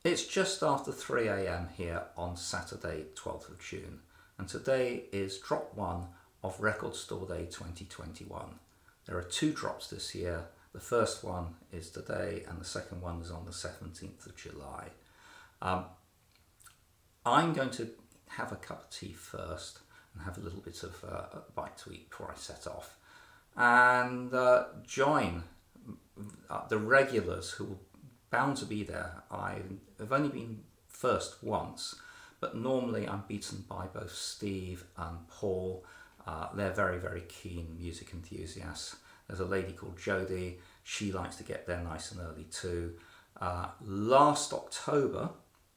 It's just after 3 a.m. here on Saturday 12th of June, and today is drop 1 of Record Store Day 2021. There are 2 drops this year. The first one is today and the second one is on the 17th of July. I'm going to have a cup of tea first and have a little bit of a bite to eat before I set off, and join the regulars who will bound to be there. I have only been first once, but normally I'm beaten by both Steve and Paul. They're very, very keen music enthusiasts. There's a lady called Jodie. She likes to get there nice and early too. Last October,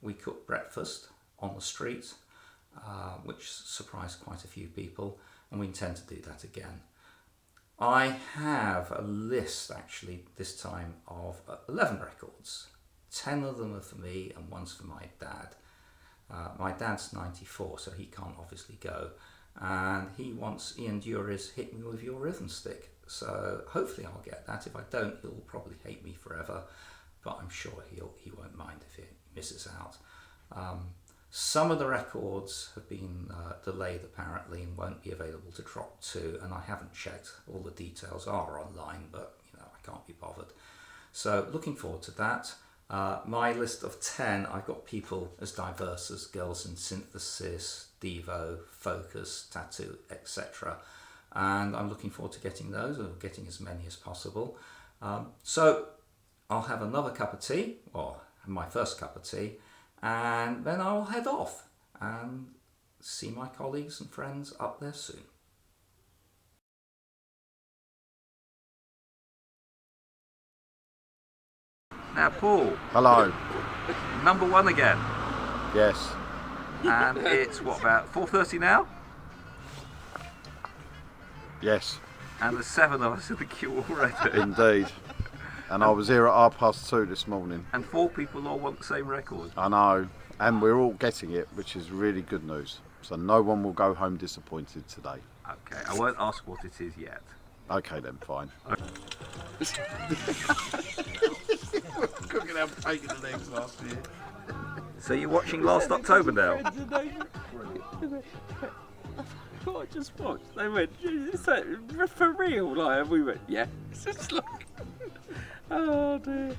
we cooked breakfast on the street, which surprised quite a few people, and we intend to do that again. I have a list actually this time of 11 records. 10 of them are for me and one's for my dad. My dad's 94, so he can't obviously go, and he wants Ian Dury's Hit Me With Your Rhythm Stick, so hopefully I'll get that. If I don't, he'll probably hate me forever, but I'm sure he won't mind if he misses out. Some of the records have been delayed apparently and won't be available to drop 2, and I haven't checked. All the details are online, but I can't be bothered. So looking forward to that. My list of 10, I've got people as diverse as Girls in Synthesis, Devo, Focus, Tattoo, etc. And I'm looking forward to getting those, or getting as many as possible. So I'll have another cup of tea, or my first cup of tea, and then I'll head off and see my colleagues and friends up there soon. Now Paul. Hello. Number 1 again. Yes. And it's what, about 4:30 now? Yes. And there's 7 of us in the queue already. Indeed. And I was here at 2:30 this morning. And 4 people all want the same record. I know. And we're all getting it, which is really good news. So no one will go home disappointed today. Okay, I won't ask what it is yet. Okay then, fine. Cooking out bacon and eggs last year. So you're watching Last October now? What I just watched, they went, is that for real? Like, and we went, yeah. It's just like, oh dear.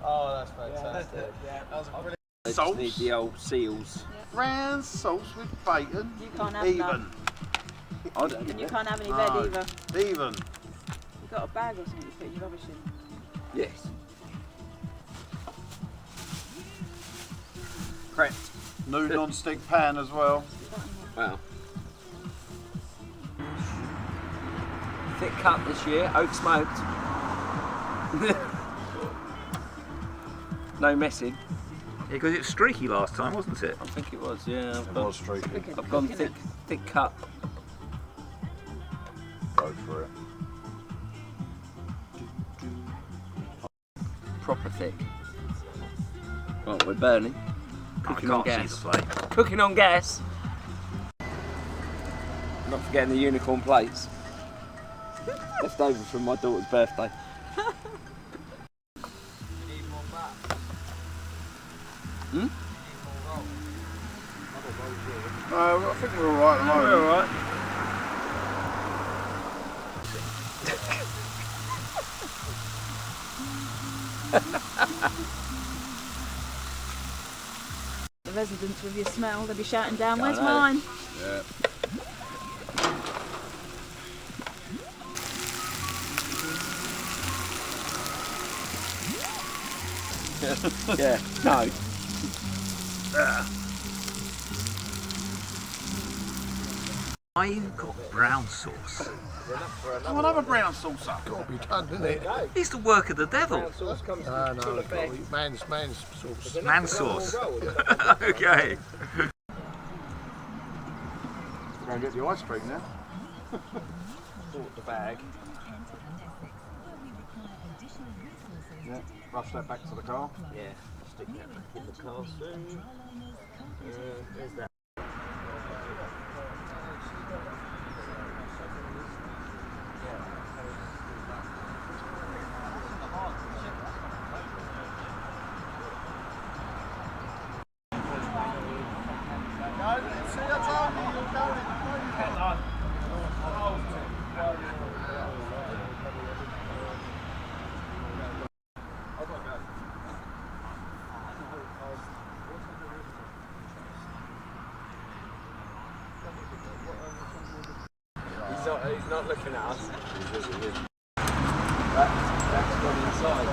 Oh, that's fantastic. That was a brilliant. Just need the old seals. Round sauce with bacon. You can't have Even. none. I don't And you know. can't have any No. bread either. Even. You've got a bag or something to put your rubbish in. Yes. Correct. New non-stick pan as well. Wow. Thick cut this year, oak smoked. No messing. Yeah, because it was streaky last time, wasn't it? I think it was, yeah. It was streaky. I've gone thick cut. Go for it. Proper thick. Right, we're burning. Cooking on I can't gas. see the flame. Cooking on gas. Not forgetting the unicorn plates. Left over from my daughter's birthday. Hmm? I think we're alright at the moment. We're alright. The residents with your smell, they'll be shouting down, where's know. mine? Yeah. Yeah, no. I've got brown sauce. Come on, have a brown saucer. Got to be done, isn't it? It's the work of the devil. No, man's sauce. Man sauce. Okay. Go and get the ice cream now. Bought the bag. Yeah, rush that back to the car. Yeah, I'll stick that back in the car soon. There's that. He's not looking at us. That's gone inside.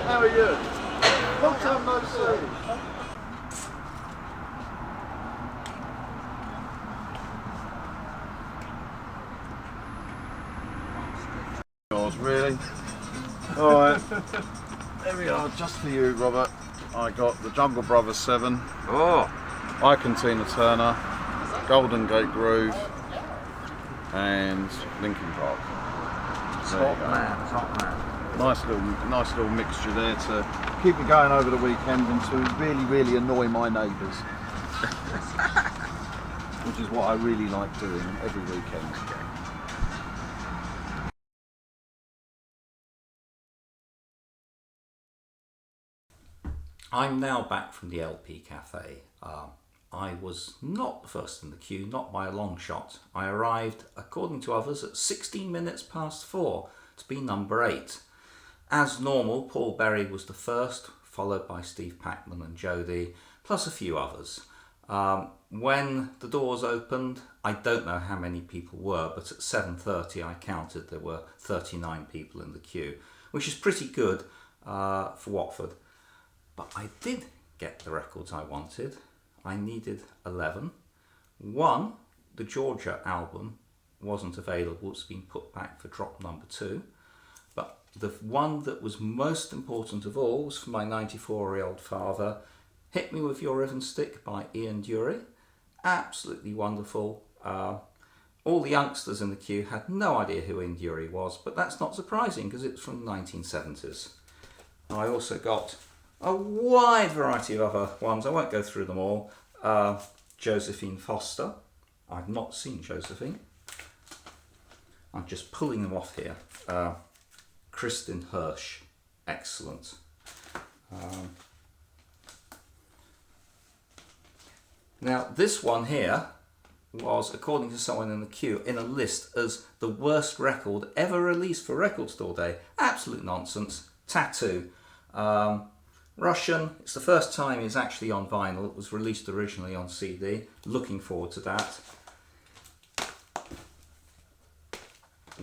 How are you? Long time no see. Yours, really? Alright. There we are, just for you, Robert. I got the Jungle Brothers 7. Oh, Icon Tina Turner, Golden Gate Groove, and Linkin Park. There you go. top man. Nice little mixture there to keep me going over the weekend and to really annoy my neighbours. Which is what I really like doing every weekend. I'm now back from the LP Cafe. I was not the first in the queue, not by a long shot. I arrived, according to others, at 16 minutes past 4 to be number 8. As normal, Paul Berry was the first, followed by Steve Packman and Jodie, plus a few others. When the doors opened, I don't know how many people were, but at 7:30 I counted there were 39 people in the queue, which is pretty good for Watford. But I did get the records I wanted. I needed 11. One, the Georgia album, wasn't available. It's been put back for drop number 2. But the one that was most important of all was for my 94-year-old father, Hit Me With Your Ribbon Stick by Ian Dury. Absolutely wonderful. All the youngsters in the queue had no idea who Ian Dury was, but that's not surprising because it's from the 1970s. I also got a wide variety of other ones. I won't go through them all. Josephine Foster. I've not seen Josephine. I'm just pulling them off here. Kristen Hirsch. Excellent. Now, this one here was, according to someone in the queue, in a list as the worst record ever released for Record Store Day. Absolute nonsense. Tattoo. Russian. It's the first time it's actually on vinyl. It was released originally on CD. Looking forward to that.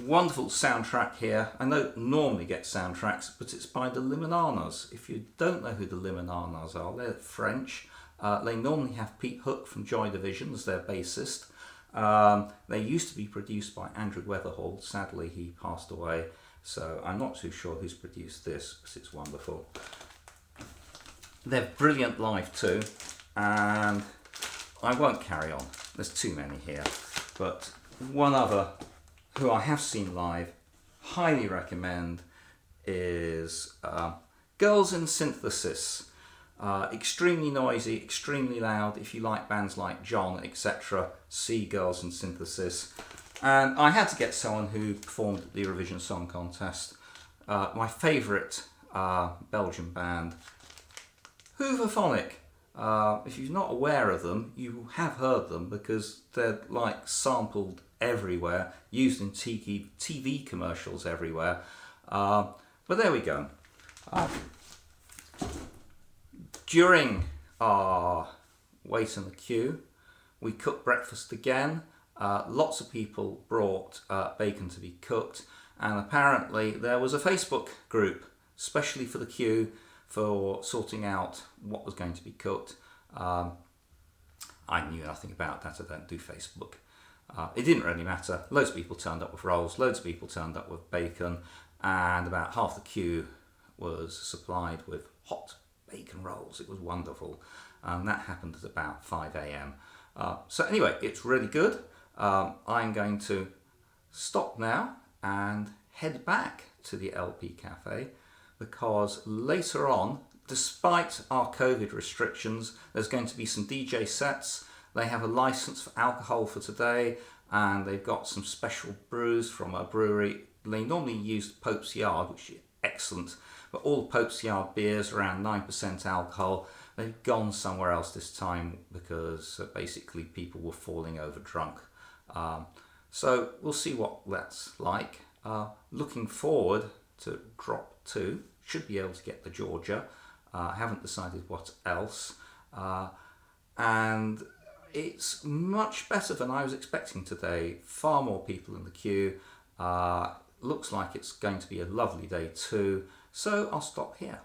Wonderful soundtrack here. I don't normally get soundtracks, but it's by the Limonarnas. If you don't know who the Limonarnas are, they're French. They normally have Pete Hook from Joy Division as their bassist. They used to be produced by Andrew Weatherall. Sadly, he passed away, so I'm not too sure who's produced this, but it's wonderful. They're brilliant live too, and I won't carry on. There's too many here, but one other who I have seen live, highly recommend, is Girls in Synthesis. Extremely noisy, extremely loud. If you like bands like John, etc., see Girls in Synthesis. And I had to get someone who performed at the Eurovision Song Contest. My favourite Belgian band, Hooverphonic. If you're not aware of them, you have heard them because they're like sampled everywhere, used in TV commercials everywhere. But there we go. During our wait in the queue, we cooked breakfast again. Lots of people brought bacon to be cooked, and apparently there was a Facebook group specially for the queue for sorting out what was going to be cooked. I knew nothing about that. I don't do Facebook. It didn't really matter. Loads of people turned up with rolls, loads of people turned up with bacon, and about half the queue was supplied with hot bacon rolls. It was wonderful. And that happened at about 5 a.m. So anyway, it's really good. I'm going to stop now and head back to the LP Cafe, because later on, despite our COVID restrictions, there's going to be some DJ sets. They have a license for alcohol for today, and they've got some special brews from a brewery. They normally use Pope's Yard, which is excellent, but all the Pope's Yard beers are around 9% alcohol. They've gone somewhere else this time because basically people were falling over drunk. So we'll see what that's like. Looking forward to drop 2. Should be able to get the Georgia. I haven't decided what else. And it's much better than I was expecting today. Far more people in the queue. Looks like it's going to be a lovely day too. So I'll stop here.